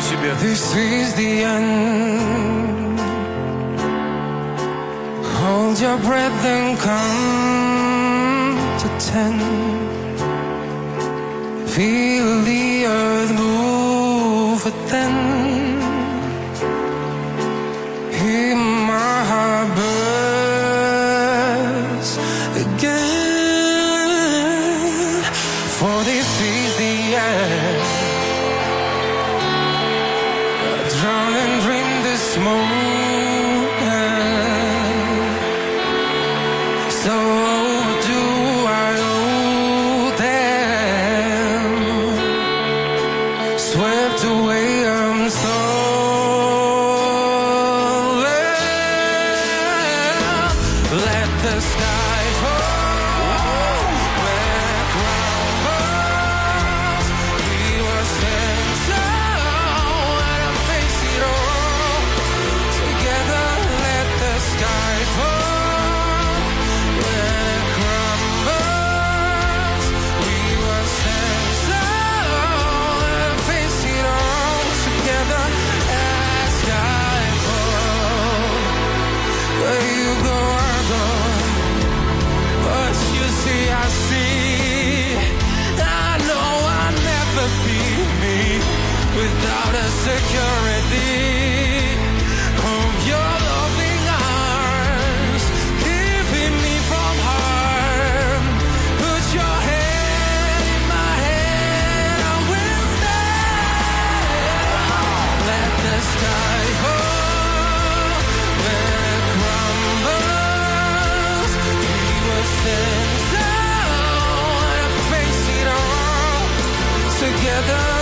себе. This is the end. Hold your breath and count to 10. Feel the earth move, but then hear my heart burst again. For this is the end. Drown and dream this moment. So do I owe them. Swept away, I'm stolen. Let the sky fall where it crumbles. We were standing tall and I face it all. Together, let the sky fall where it crumbles. We were standing tall and I face it all. Together, as sky falls. Where you go, I go. What you see, I see. I know I'll never be me without a security of your loving arms, keeping me from harm. Put your hand in my hand, I will stand. Let the sky fall when it crumbles. We will stand tall and face it all together.